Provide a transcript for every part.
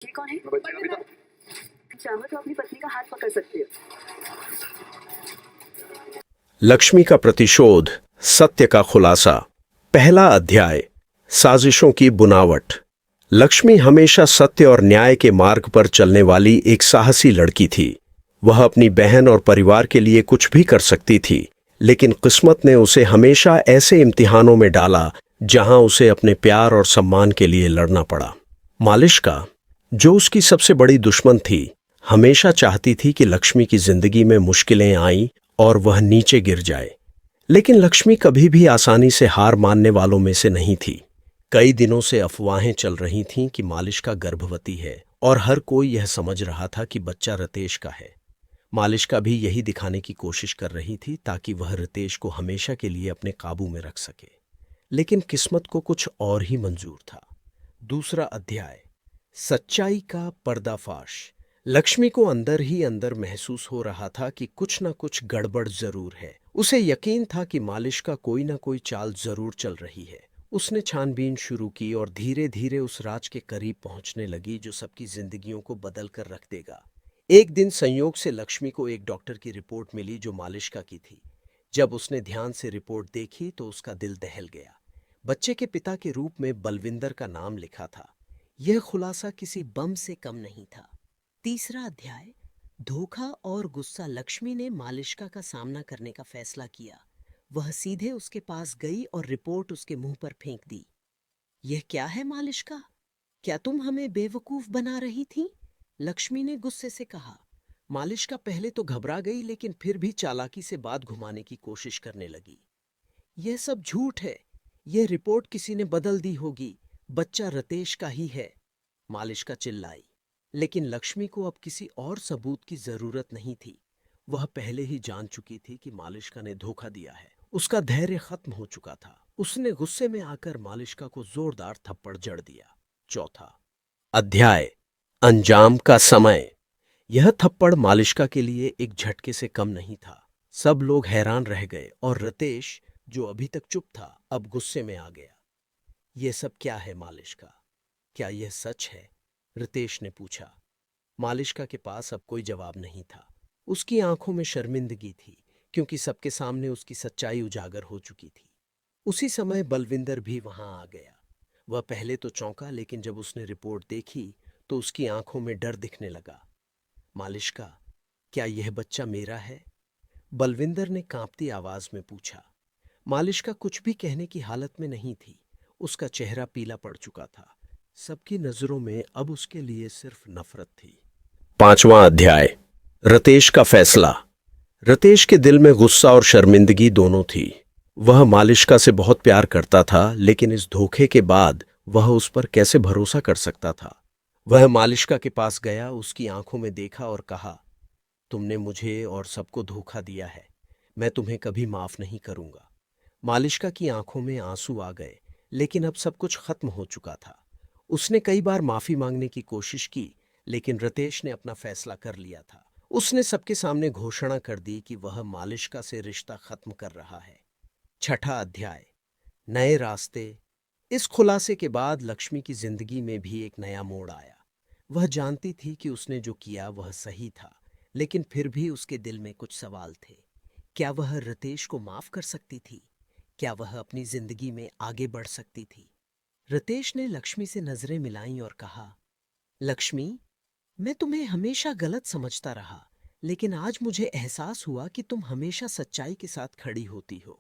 ये कौन है? बच्चे अभी तक चाहो तो अपनी पत्नी का हाथ पकड़ सकते हो। लक्ष्मी का प्रतिशोध, सत्य का खुलासा। पहला अध्याय, साजिशों की बुनावट। लक्ष्मी हमेशा सत्य और न्याय के मार्ग पर चलने वाली एक साहसी लड़की थी। वह अपनी बहन और परिवार के लिए कुछ भी कर सकती थी, लेकिन किस्मत ने उसे हमेशा ऐसे इम्तिहानों में डाला जहां उसे अपने प्यार और सम्मान के लिए लड़ना पड़ा। मालिश्का, जो उसकी सबसे बड़ी दुश्मन थी, हमेशा चाहती थी कि लक्ष्मी की जिंदगी में मुश्किलें आईं और वह नीचे गिर जाए। लेकिन लक्ष्मी कभी भी आसानी से हार मानने वालों में से नहीं थी। कई दिनों से अफवाहें चल रही थीं कि मालिश्का गर्भवती है और हर कोई यह समझ रहा था कि बच्चा रितेश का है। मालिश्का भी यही दिखाने की कोशिश कर रही थी ताकि वह रितेश को हमेशा के लिए अपने काबू में रख सके। लेकिन किस्मत को कुछ और ही मंजूर था। दूसरा अध्याय, सच्चाई का पर्दाफाश। लक्ष्मी को अंदर ही अंदर महसूस हो रहा था कि कुछ न कुछ गड़बड़ जरूर है। उसे यकीन था कि मालिश्का कोई न कोई चाल जरूर चल रही है। उसने छानबीन शुरू की और धीरे धीरे उस राज के करीब पहुंचने लगी जो सबकी जिंदगियों को बदल कर रख देगा। एक दिन संयोग से लक्ष्मी को एक डॉक्टर की रिपोर्ट मिली जो मालिश्का की थी। जब उसने ध्यान से रिपोर्ट देखी तो उसका दिल दहल गया। बच्चे के पिता के रूप में बलविंदर का नाम लिखा था। यह खुलासा किसी बम से कम नहीं था। तीसरा अध्याय, धोखा और गुस्सा। लक्ष्मी ने मालिश्का का सामना करने का फैसला किया। वह सीधे उसके पास गई और रिपोर्ट उसके मुंह पर फेंक दी। यह क्या है मालिश्का? क्या तुम हमें बेवकूफ बना रही थी? लक्ष्मी ने गुस्से से कहा। मालिश्का पहले तो घबरा गई, लेकिन फिर भी चालाकी से बात घुमाने की कोशिश करने लगी। यह सब झूठ है। यह रिपोर्ट किसी ने बदल दी होगी। बच्चा रितेश का ही है, मालिश्का चिल्लाई। लेकिन लक्ष्मी को अब किसी और सबूत की जरूरत नहीं थी। वह पहले ही जान चुकी थी कि मालिश्का ने धोखा दिया है। उसका धैर्य खत्म हो चुका था। उसने गुस्से में आकर मालिश्का को जोरदार थप्पड़ जड़ दिया। चौथा अध्याय, अंजाम का समय। यह थप्पड़ मालिश्का के लिए एक झटके से कम नहीं था। सब लोग हैरान रह गए और रितेश, जो अभी तक चुप था, अब गुस्से में आ गया। यह सब क्या है मालिश्का? क्या यह सच है? रितेश ने पूछा। मालिश्का के पास अब कोई जवाब नहीं था। उसकी आंखों में शर्मिंदगी थी, क्योंकि सबके सामने उसकी सच्चाई उजागर हो चुकी थी। उसी समय बलविंदर भी वहां आ गया। वह पहले तो चौंका, लेकिन जब उसने रिपोर्ट देखी तो उसकी आंखों में डर दिखने लगा। मालिश्का, क्या यह बच्चा मेरा है? बलविंदर ने कांपती आवाज में पूछा। मालिश्का कुछ भी कहने की हालत में नहीं थी। उसका चेहरा पीला पड़ चुका था। सबकी नजरों में अब उसके लिए सिर्फ नफरत थी। पांचवां अध्याय, रितेश का फैसला। रितेश के दिल में गुस्सा और शर्मिंदगी दोनों थी। वह मालिश्का से बहुत प्यार करता था, लेकिन इस धोखे के बाद वह उस पर कैसे भरोसा कर सकता था? वह मालिश्का के पास गया, उसकी आंखों में देखा और कहा, तुमने मुझे और सबको धोखा दिया है। मैं तुम्हें कभी माफ नहीं करूंगा। मालिश्का की आंखों में आंसू आ गए, लेकिन अब सब कुछ खत्म हो चुका था। उसने कई बार माफी मांगने की कोशिश की, लेकिन रितेश ने अपना फैसला कर लिया था। उसने सबके सामने घोषणा कर दी कि वह मालिश्का से रिश्ता खत्म कर रहा है। छठा अध्याय, नए रास्ते। इस खुलासे के बाद लक्ष्मी की जिंदगी में भी एक नया मोड़ आया। वह जानती थी कि उसने जो किया वह सही था, लेकिन फिर भी उसके दिल में कुछ सवाल थे। क्या वह रितेश को माफ कर सकती थी? क्या वह अपनी जिंदगी में आगे बढ़ सकती थी? रितेश ने लक्ष्मी से नजरें मिलाईं और कहा, लक्ष्मी, मैं तुम्हें हमेशा गलत समझता रहा, लेकिन आज मुझे एहसास हुआ कि तुम हमेशा सच्चाई के साथ खड़ी होती हो।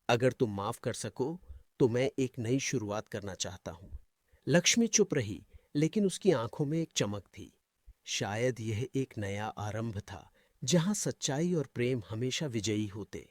अगर तुम माफ कर सको तो मैं एक नई शुरुआत करना चाहता हूं। लक्ष्मी चुप रही, लेकिन उसकी आंखों में एक चमक थी। शायद यह एक नया आरंभ था, जहां सच्चाई और प्रेम हमेशा विजयी होते।